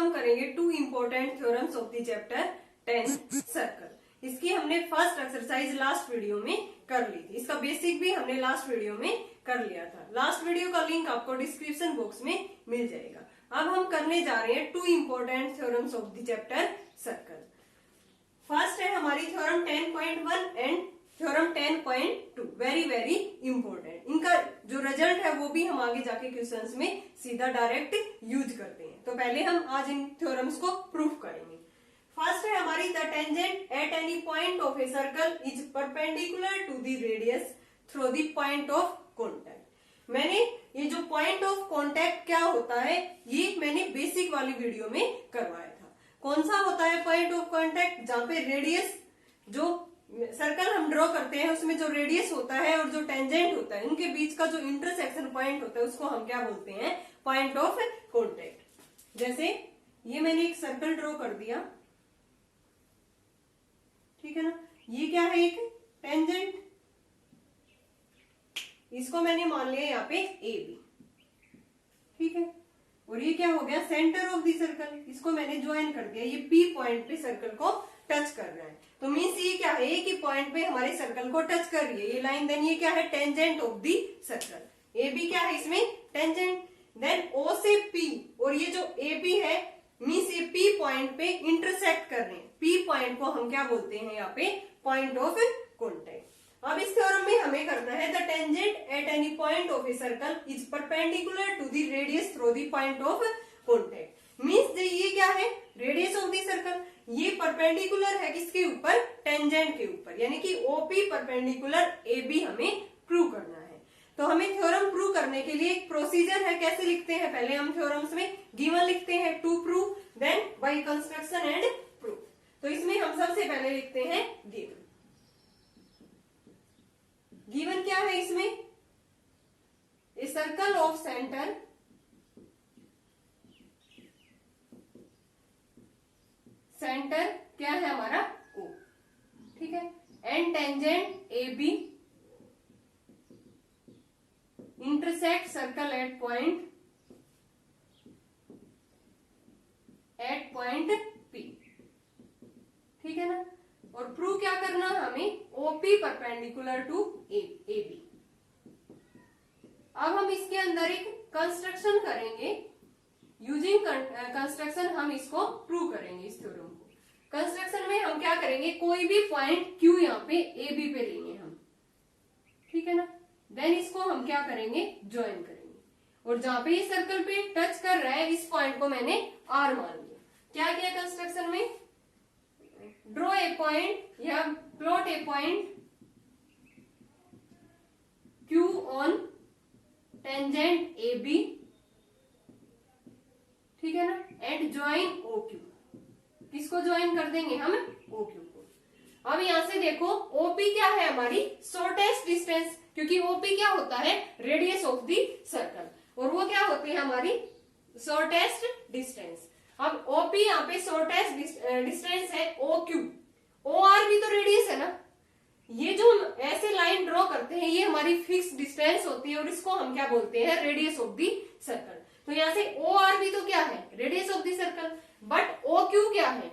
हम करेंगे two important theorems of the chapter 10 circle. इसकी हमने फर्स्ट एक्सरसाइज लास्ट वीडियो में कर ली थी। इसका बेसिक भी हमने लास्ट वीडियो में कर लिया था। लास्ट वीडियो का लिंक आपको डिस्क्रिप्शन बॉक्स में मिल जाएगा। अब हम करने जा रहे हैं two important theorems of the chapter circle. First है हमारी theorem 10.1 and theorem 10.2, very very important. इनका जो रिजल्ट है वो भी हम आगे जाके क्वेश्चंस में सीधा डायरेक्ट यूज करते हैं। तो पहले हम आज इन थ्योरम्स को प्रूफ करेंगे। फर्स्ट है हमारी the tangent at any point of a circle is perpendicular to the radius through the point of contact. मैंने ये जो पॉइंट ऑफ कॉन्टैक्ट क्या होता है ये मैंने बेसिक वाली वीडियो में करवाया था। कौन सा होता है पॉइंट ऑफ कॉन्टैक्ट? जहां पे रेडियस, जो सर्कल हम ड्रॉ करते हैं उसमें जो रेडियस होता है और जो टेंजेंट होता है उनके बीच का जो इंटरसेक्शन पॉइंट होता है उसको हम क्या बोलते हैं? Point of contact. जैसे ये मैंने एक सर्कल ड्रॉ कर दिया, ठीक है ना। ये क्या है? एक टेंजेंट। इसको मैंने मान लिया यहाँ पे ए बी, ठीक है। और ये क्या हो गया? Centre of the circle. इसको मैंने ज्वाइन कर दिया। ये पी पॉइंट पे सर्कल को टच कर रहा है। तो मीन्स ये क्या है कि पॉइंट पे हमारे सर्कल को टच कर रही है ये लाइन। देन ये क्या है? Tangent of the circle. A B क्या है इसमें? टेंजेंट। देन ओ से पी, और ये जो ए बी है मीन्स ये पी पॉइंट पे इंटरसेक्ट कर रहे हैं। पी पॉइंट को हम क्या बोलते हैं यहाँ पे? Point of contact. अब इस थ्योरम में हमें करना है the tangent at any point of a circle is perpendicular to the radius through the point of contact. Means ये क्या है? Radius of the circle. ये परपेंडिकुलर है किसके ऊपर? टेंजेंट के ऊपर, यानी कि ओपी परपेंडिकुलर ए बी हमें प्रूव करना है। तो हमें थ्योरम प्रूव करने के लिए एक प्रोसीजर है। कैसे लिखते हैं? पहले हम थ्योरम्स में गिवन लिखते हैं to prove, then by construction and proof. तो इसमें हम सबसे पहले लिखते हैं गिवन। गिवन क्या है इसमें? ए सर्कल ऑफ सेंटर क्या है हमारा? O, ठीक है। And tangent A B intersect circle at point P, ठीक है ना। और प्रूव क्या करना हमें? OP perpendicular to A B. अब हम इसके अंदर एक कंस्ट्रक्शन करेंगे। यूजिंग कंस्ट्रक्शन हम इसको प्रूव करेंगे इस थ्योरम को। कंस्ट्रक्शन में हम क्या करेंगे? कोई भी पॉइंट क्यू यहाँ पे ए बी पे लेंगे हम, ठीक है ना। देन इसको हम क्या करेंगे? ज्वाइन करेंगे। और जहां पे ये सर्कल पे टच कर रहा है इस पॉइंट को मैंने आर मान लिया। क्या किया कंस्ट्रक्शन में? ड्रॉ ए पॉइंट या plot a point Q on tangent A B, ठीक है ना, एंड ज्वाइन ओ क्यू। किसको ज्वाइन कर देंगे हम? ओ क्यू को। अब यहां से देखो ओपी क्या है हमारी? शॉर्टेस्ट डिस्टेंस, क्योंकि ओपी क्या होता है? रेडियस ऑफ दी सर्कल, और वो क्या होती है हमारी? Shortest distance. अब ओपी यहाँ पे शॉर्टेस्ट डिस्टेंस है ओ क्यू। ओ आर भी तो रेडियस है ना। ये जो ऐसे लाइन ड्रॉ करते हैं ये हमारी फिक्स डिस्टेंस होती है और इसको हम क्या बोलते हैं? Radius of the circle. तो यहाँ से ओ आर भी तो क्या है? Radius of the circle. But O Q क्या है?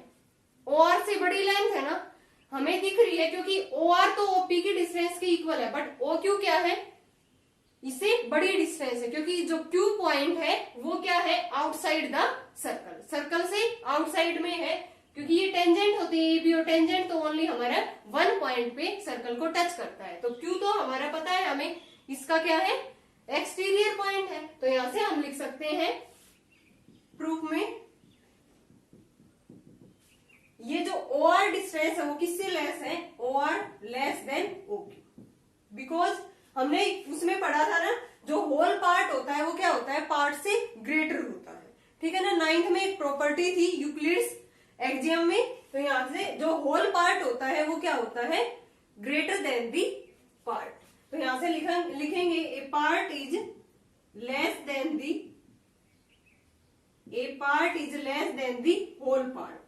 ओ आर से बड़ी लेंथ है ना, हमें दिख रही है, क्योंकि ओ आर तो ओपी की डिस्टेंस के इक्वल है। बट ओ क्यू क्या है? इससे बड़ी डिस्टेंस है, क्योंकि जो क्यू पॉइंट है वो क्या है? आउटसाइड द सर्कल, सर्कल से आउटसाइड में है, क्योंकि ये टेंजेंट होती है ए बी, और टेंजेंट तो ओनली हमारा वन पॉइंट पे सर्कल को टच करता है। तो क्यू तो हमारा पता है हमें, इसका क्या है? एक्सटीरियर पॉइंट है। तो यहां से हम लिख सकते हैं प्रूफ में ये जो ओ आर डिस्टेंस है वो किससे लेस है? O R less than O Q. Because हमने उसमें पढ़ा था ना, जो होल पार्ट होता है वो क्या होता है? पार्ट से ग्रेटर होता है, ठीक है ना। 9th में एक प्रॉपर्टी थी यूक्लिड्स एक्सियम में। तो यहां से जो होल पार्ट होता है वो क्या होता है? Greater than the part. तो यहां से लिखेंगे a part is less than the whole part,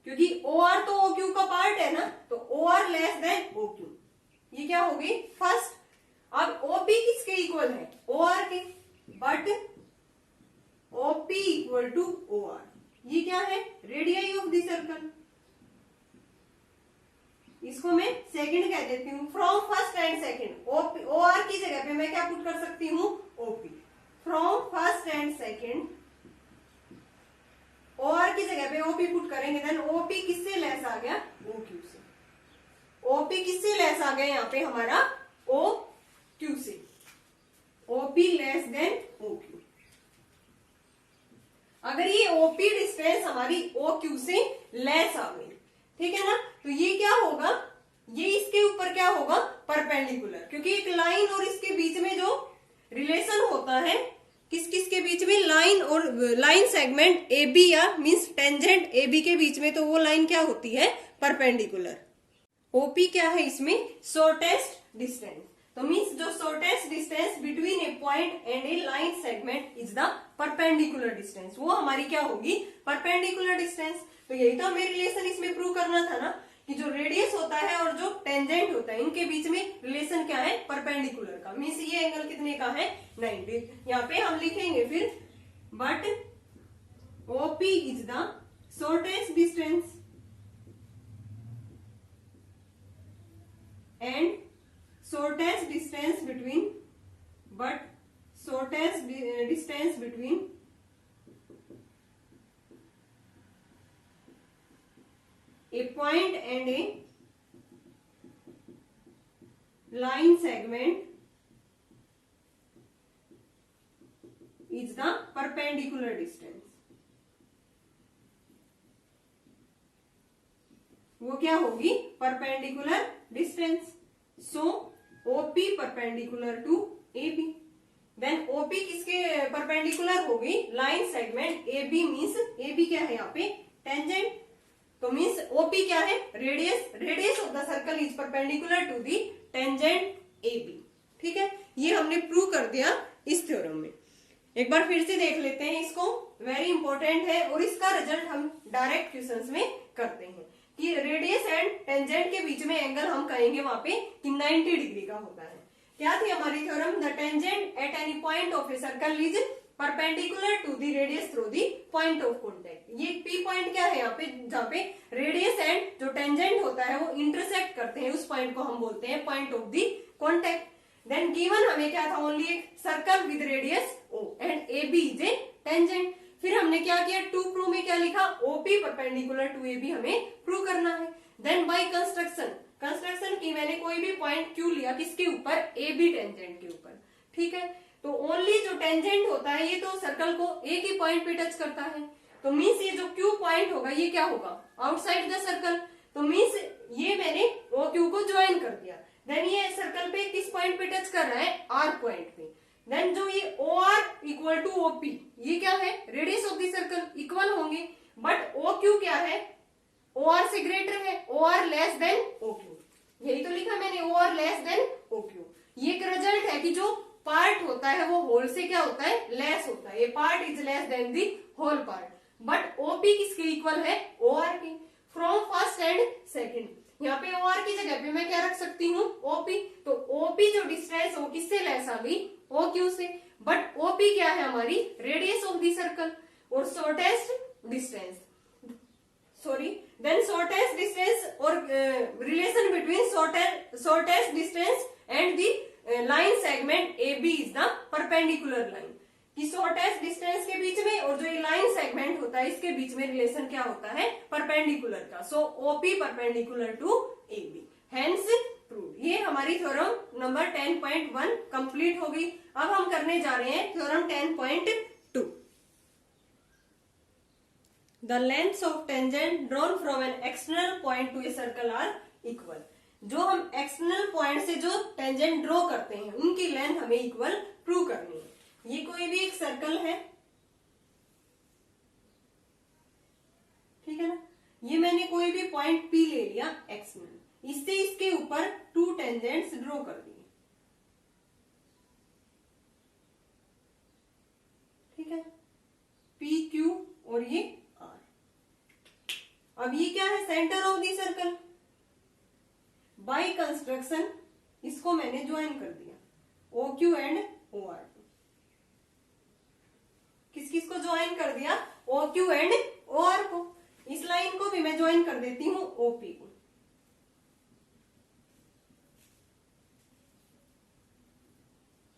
क्योंकि ओ आर तो ओ क्यू का पार्ट है ना। तो O R less than O Q, ये क्या होगी? फर्स्ट। अब ओपी किसके इक्वल है? ओ आर के। But equal to O R. ये क्या है? Radii of the circle. इसको मैं सेकंड कह देती हूँ। From first and second, O R की जगह पे मैं क्या पुट कर सकती हूँ? OP. From first and second, O R की जगह पे ओपी पुट करेंगे, देन ओपी किससे लेस आ गया? ओ क्यू से। ओपी किससे लेस आ गया यहाँ पे हमारा? ओ क्यू से। OP less than O Q. अगर ये ओपी डिस्टेंस हमारी ओ क्यू से लेस आ गई, ठीक है ना, तो ये क्या होगा? ये इसके ऊपर क्या होगा? परपेंडिकुलर। क्योंकि एक लाइन और इसके बीच में जो रिलेशन होता है, किस किस के बीच में? लाइन और लाइन सेगमेंट ए बी या मीन्स टेंजेंट ए बी के बीच में, तो वो लाइन क्या होती है? परपेंडिकुलर। ओपी क्या है इसमें? Shortest distance. तो मीन्स जो shortest distance between A point and A line segment is the perpendicular distance, वो हमारी क्या होगी? Perpendicular distance. तो यही तो हमें रिलेशन इसमें प्रूव करना था ना, कि जो रेडियस होता है और जो टेंजेंट होता है, इनके बीच में रिलेशन क्या है? परपेंडिकुलर का। मीन्स ये एंगल कितने का है? 90। यहाँ पे हम लिखेंगे फिर, but OP is the shortest distance and shortest distance between a point and a line segment is the perpendicular distance। वो क्या होगी? Perpendicular distance. So OP perpendicular to AB. Then OP किसके परपेंडिकुलर होगी? Line segment A B. Means A B क्या है यहाँ पे? Tangent. तो मीन्स ओपी क्या है? Radius of the circle is perpendicular to the tangent A B. ठीक है, ये हमने प्रूव कर दिया इस थ्योरम में। एक बार फिर से देख लेते हैं इसको, वेरी इंपॉर्टेंट है, और इसका रिजल्ट हम डायरेक्ट क्वेश्चंस में करते हैं कि रेडियस एंड टेंजेंट के बीच में एंगल हम कहेंगे वहां पे कि 90 डिग्री का होता है। क्या थी हमारी theorem? The tangent at any point of a circle is perpendicular to the radius through the point of contact. ये पी पॉइंट क्या है यहाँ पे? जहाँ पे रेडियस एंड जो टेंजेंट होता है वो इंटरसेक्ट करते हैं, उस पॉइंट को हम बोलते हैं point of the contact. Then given हमें क्या था? ओनली एक circle with radius O and A B is a tangent. फिर हमने क्या किया? टू प्रूव में क्या लिखा? OP perpendicular to A B हमें प्रूव करना है। देन बाय कंस्ट्रक्शन की मैंने कोई भी पॉइंट क्यू लिया, किसके ऊपर? ए बी टेंजेंट के ऊपर। ठीक है, तो ओनली जो टेंजेंट होता है ये तो सर्कल को एक ही पॉइंट पे टच करता है, तो मीन्स ये जो क्यू पॉइंट होगा ये क्या होगा? Outside the circle. तो मीन्स ये मैंने ओ क्यू को ज्वाइन कर दिया। देन ये सर्कल पे किस पॉइंट पे टच कर रहा है? आर पॉइंट पे। देन जो ये O R equal to OP, ये क्या है? Radius of the circle, equal होंगे। बट ओ क्यू क्या है? ओ आर से ग्रेटर है, O R less than O Q. यही तो लिखा मैंने, O R less than O Q. ये एक रिजल्ट है कि जो पार्ट होता है वो होल से क्या होता है? लेस होता है। ये part is less than the whole part. But OP किसके इक्वल है? ओ आर की। फ्रॉम फर्स्ट एंड सेकेंड, यहाँ पे ओ आर की जगह पे मैं क्या रख सकती हूँ? ओपी। तो ओपी जो डिस्टेंस वो किससे लेस आ गई? ओ क्यू से। बट ओपी क्या है हमारी? रेडियस ऑफ द सर्कल और shortest distance, then shortest distance और relation between shortest distance and the line segment A B is the perpendicular line. कि शॉर्टेस्ट डिस्टेंस के बीच में और जो ये लाइन सेगमेंट होता है इसके बीच में रिलेशन क्या होता है? परपेंडिकुलर का। So OP perpendicular to A B, hence prove. ये हमारी थ्योरम नंबर 10.1 कंप्लीट हो गई। अब हम करने जा रहे हैं theorem 10.2। The lengths of tangent drawn from an external point to a circle are equal. जो हम एक्सटर्नल पॉइंट से जो टेंजेंट ड्रॉ करते हैं उनकी लेंथ हमें इक्वल प्रूव करनी है। ये कोई भी एक सर्कल है, ठीक है ना, ये मैंने कोई भी पॉइंट पी ले लिया एक्सटर्नल, इससे इसके ऊपर टू टेंजेंट्स ड्रॉ कर दिए। ठीक है, पी क्यू और ये आर। अब ये क्या है? Centre of the circle. By construction इसको मैंने ज्वाइन कर दिया, O Q and O R. किस किस को ज्वाइन कर दिया OQ एंड OR को। इस लाइन को भी मैं ज्वाइन कर देती हूँ OP को।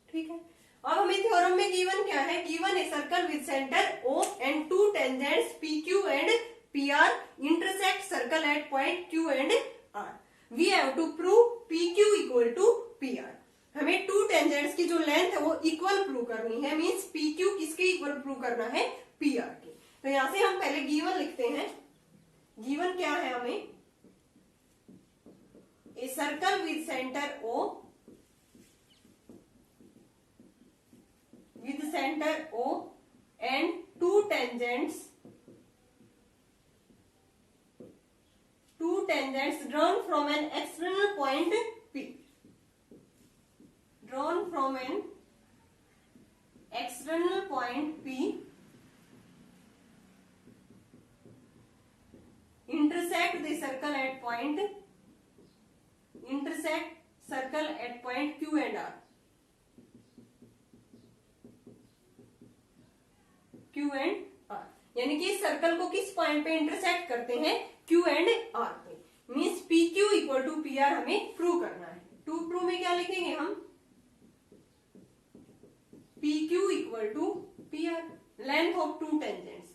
ठीक है, अब हमें थ्योरम में गिवन क्या है, given a circle with centre O and two tangents PQ and PR intersect circle at point Q and R। We have to prove PQ equal to PR। हमें टू टेंजेंट्स की जो length है वो equal prove करनी है, means PQ किसके equal prove करना है, PR के। तो यहां से हम पहले गिवन लिखते हैं। गिवन क्या है हमें, ए circle with centre O with center O and two tangents drawn from an external point P, drawn from an external point P, intersect the circle at point, intersect circle at point Q and R, Q and R, यानी कि circle को किस point पे intersect करते हैं, Q and R पे। Means PQ equal to PR हमें prove करना है। टू प्रूव में क्या लिखेंगे हम, PQ equal to PR, length of two tangents.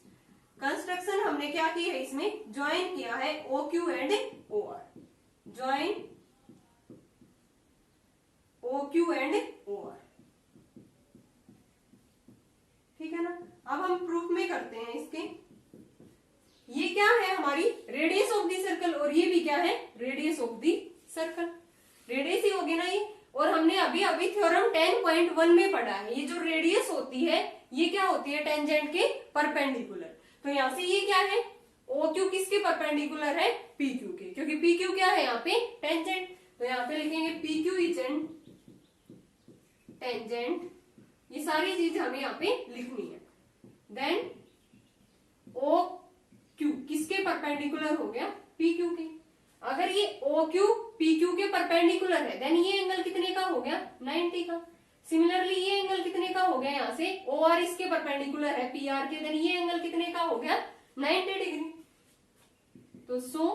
Construction हमने क्या की है, इसमें ज्वाइन किया है OQ and OR, join OQ and OR। ठीक है ना, अब हम प्रूफ में करते हैं इसके। ये क्या है हमारी रेडियस ऑफ दी सर्कल, और ये भी क्या है radius of the circle, radius ही होगी ना ये। और हमने अभी अभी थ्योरम 10.1 में पढ़ा है, ये जो रेडियस होती है ये क्या होती है, टेंजेंट के परपेंडिकुलर। तो यहाँ से ये क्या है, OQ किसके परपेंडिकुलर है, PQ के, क्योंकि PQ क्या है यहाँ पे टेंजेंट। तो यहाँ पे लिखेंगे PQ इज एन टेंजेंट, ये सारी चीज हमें यहाँ पे लिखनी है। देन OQ किसके परपेंडिकुलर हो गया, PQ के। अगर ये OQ PQ के परपेंडिकुलर है देन ये एंगल कितने का हो गया, 90 का। सिमिलरली ये एंगल कितने का हो गया, यहाँ से OR इसके परपेंडिकुलर है PR के, देन ये एंगल कितने का हो गया, 90 डिग्री। तो सो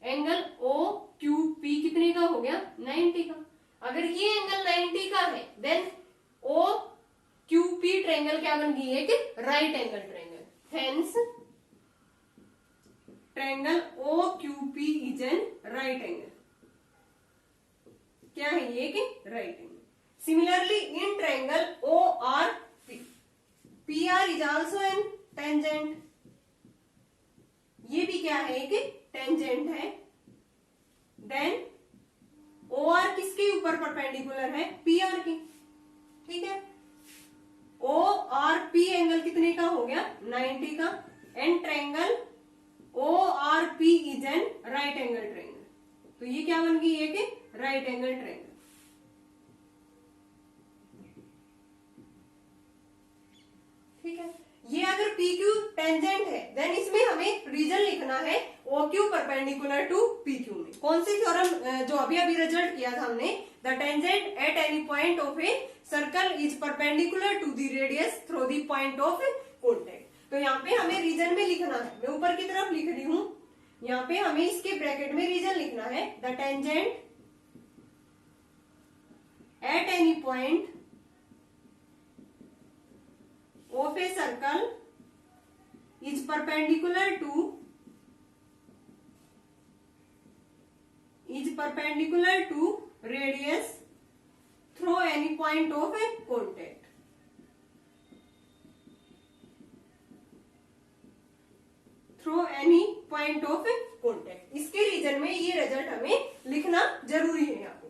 एंगल OQP कितने का हो गया, 90 का। अगर ये एंगल 90 का है देन OQP ट्रायंगल क्या बन गई है, कि right angle triangle. Hence triangle OQP is an right angle. क्या है ये, कि right angle. Similarly in triangle ORP, PR is also an tangent, ये भी क्या है, कि टेंजेंट है। देन OR किसके ऊपर परपेंडिकुलर है, PR की। ठीक है, ORP एंगल कितने का हो गया, 90 का। And triangle ORP is an right angle triangle. तो ये क्या बन गई है, कि राइट एंगल ट्रायंगल। ठीक है, ये अगर PQ टेंजेंट है देन इसमें हमें रीजन लिखना है OQ परपेंडिकुलर टू PQ में। कौन सी थ्योरम जो अभी अभी रिजल्ट किया था हमने, the tangent at any point of a circle is perpendicular to the radius through the point of contact. तो यहाँ पे हमें रीजन में लिखना है, मैं ऊपर की तरफ लिख रही हूं, यहाँ पे हमें इसके ब्रैकेट में रीजन लिखना है, the tangent at any point of a circle is perpendicular to radius through any point of a contact. Through any point of contact, इसके रीजन में ये रिजल्ट हमें लिखना जरूरी है यहाँ पे।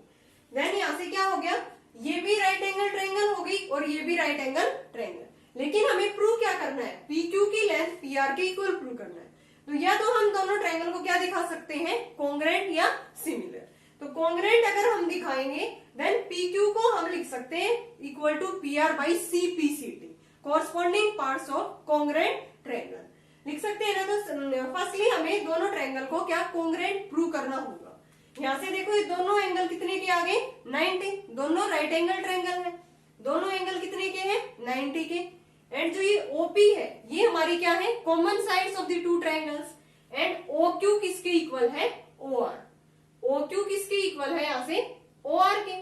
देन यहाँ से क्या हो गया, ये भी राइट एंगल ट्रायंगल हो गई और ये भी राइट एंगल ट्रायंगल। लेकिन हमें प्रूव क्या करना है, PQ की लेंथ PR के इक्वल प्रूव करना है। तो या तो हम दोनों ट्रायंगल को क्या दिखा सकते हैं, कॉन्ग्रुएंट या सिमिलर। तो कॉन्ग्रुएंट अगर हम दिखाएंगे देन PQ को हम लिख सकते हैं equal to PR by CPCT, corresponding parts of congruent triangle लिख सकते हैं ना। तो फर्स्टली हमें दोनों ट्रायंगल को क्या कॉन्ग्रुएंट प्रूव करना होगा। यहाँ से देखो ये दोनों एंगल कितने के आ गए, 90, दोनों राइट एंगल ट्रायंगल है। दोनों एंगल कितने के हैं, 90 के। एंड जो ये ओपी है ये हमारी क्या है, common sides of the two triangles. And O Q किसके इक्वल है, ओ आर। ओ क्यू किसके इक्वल है, यहां से ओ आर के।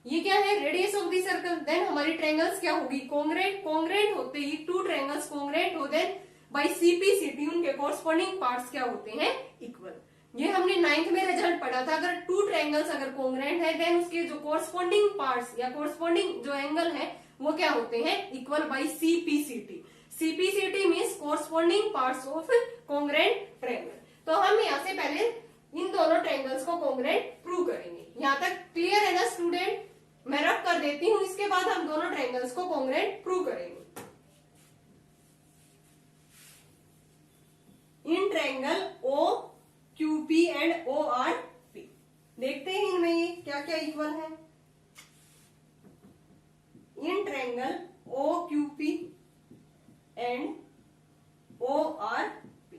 ये क्या है, radius of the circle. Then हमारी ट्रायंगल्स क्या होगी, कॉन्ग्रेंट। कॉन्ग्रेंट होते ही टू ट्रायंगल्स कॉन्ग्रेंट हो, देन बाई सीपीसीटी उनके कॉरस्पॉन्डिंग पार्ट्स क्या होते हैं, इक्वल। ये हमने 9th में रिजल्ट पढ़ा था। अगर टू ट्रायंगल्स अगर कॉन्ग्रेंट है देन उसके जो कॉरस्पॉन्डिंग पार्ट्स या कॉरस्पॉन्डिंग जो एंगल है वो क्या होते हैं, equal by CPCT. CPCT means corresponding parts of congruent triangle. तो हम यहाँ से पहले इन दोनों ट्रायंगल्स को कॉन्ग्रेंट प्रूव करेंगे। यहाँ तक क्लियर है ना स्टूडेंट? मैं रफ कर देती हूँ, इसके बाद हम दोनों ट्रायंगल्स को कॉन्ग्रेंट प्रूव करेंगे। इन triangle O Q P and O R P, देखते हैं इनमें ये क्या क्या इक्वल है। इन triangle O Q P and O R P,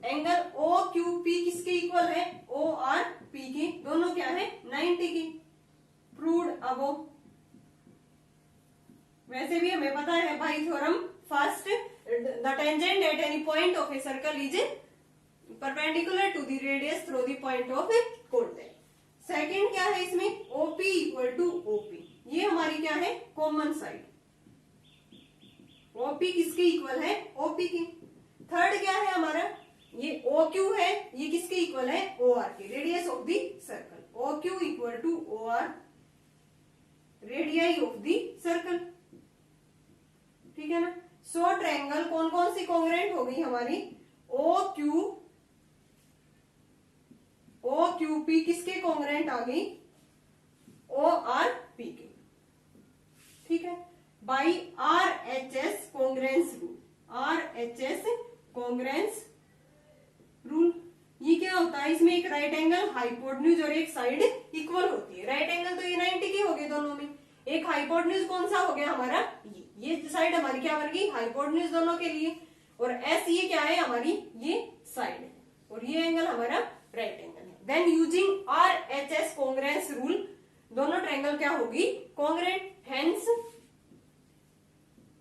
angle O Q P किसके इक्वल है, ओ आर पी के। दोनों क्या है, 90 की। Proved above. वैसे भी हमें पता है भाई theorem first, the tangent at any point of a circle is perpendicular to the radius through the point of a contact. Second क्या है इसमें, ओपी इक्वल टू ओपी, ये हमारी क्या है, कॉमन साइड। ओपी किसके इक्वल है, ओपी की। थर्ड क्या है हमारा, ये ओ क्यू है, ये किसके इक्वल है, ओ आर के, radius of the circle. O Q equal to O R, radii of the circle, ठीक है ना। सो ट्रायंगल कौन कौन सी कॉन्ग्रेंट हो गई हमारी, ओ क्यू पी किसके कॉन्ग्रेंट आ गई, ओ आर पी के, ठीक है। By are H S congruence rule, are H S congruence rule. ये क्या होता है, इसमें एक राइट एंगल हाइपोटेन्यूज और एक साइड इक्वल होती है। राइट एंगल तो ये 90 की हो गई दोनों में। एक हाइपोटेन्यूज कौन सा हो गया हमारा, ये साइड हमारी क्या बन गई, हाइपोटेन्यूज दोनों के लिए। और एस ये क्या है हमारी, ये साइड है, और ये एंगल हमारा राइट एंगल है। Then using R H S congruence rule, दोनों ट्रायंगल क्या होगी, कॉन्ग्रेंट। हेंस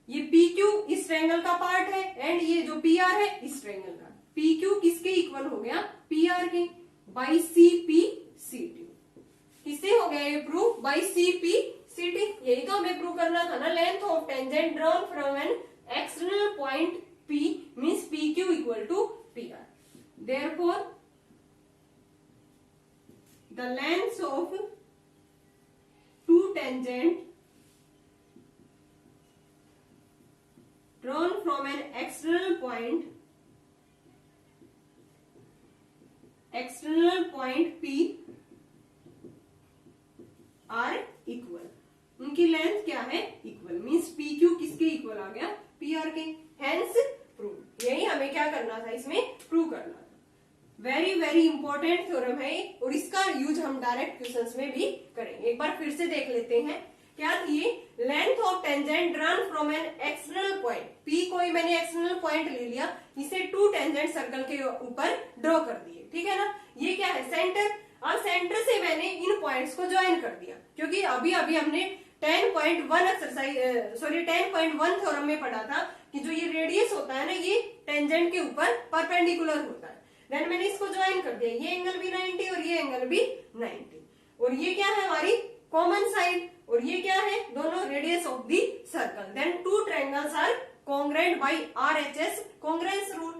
ये पी क्यू इस ट्रायंगल का पार्ट है, एंड ये जो पी आर है इस ट्रायंगल का। पी क्यू किसके इक्वल हो गया, पी आर के, by C P C T. किससे हो गया ये prove, by C P C T. यही तो हमें प्रूव करना था ना, length of tangent drawn from an external point P means PQ equal to PR. Therefore, the lengths of two tangent drawn from an external point P are equal. उनकी length क्या है, equal. Means PQ किसके equal आ गया, PR के। Hence prove. यही हमें क्या करना था, इसमें प्रूव करना था। वेरी वेरी इंपॉर्टेंट थ्योरम है और इसका यूज हम डायरेक्ट क्वेश्चंस में भी करेंगे। एक बार फिर से देख लेते हैं क्या थी, length of tangent drawn from an external point. P कोई मैंने एक्सटर्नल पॉइंट ले लिया, इसे टू टेंजेंट सर्कल के ऊपर ड्रॉ कर दिए, ठीक है ना। ये क्या है, सेंटर। अब सेंटर से मैंने इन पॉइंट्स को ज्वाइन कर दिया, क्योंकि अभी हमने 10.1 एक्सरसाइज 10.1 थ्योरम में पढ़ा था कि जो ये रेडियस होता है ना, ये टेंजेंट के ऊपर परपेंडिकुलर होता है। देन मैंने इसको ज्वाइन कर दिया, ये एंगल भी 90 और ये एंगल भी 90, और ये क्या है हमारी कॉमन साइड, और ये क्या है, दोनों radius of the circle. Then two triangles are congruent by RHS congruence rule.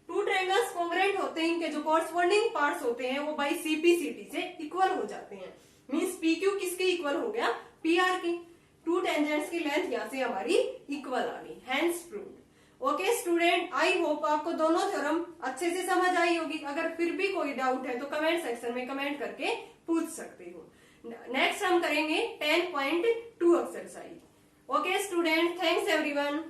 Two triangles congruent होते हैं, इनके जो कॉरस्पॉन्डिंग पार्ट्स होते हैं वो बाई सीपीसीटी से इक्वल हो जाते हैं। मीन्स पीक्यू किसके इक्वल हो गया, पीआर के। टू टेंजेंट्स की लेंथ यहाँ से हमारी इक्वल आ गई, hence proved. Okay student, I hope आपको दोनों थ्योरम अच्छे से समझ आई होगी। अगर फिर भी कोई डाउट है तो कमेंट सेक्शन में कमेंट करके पूछ सकते हो। नेक्स्ट हम करेंगे 10.2 exercise. Okay student, thanks everyone.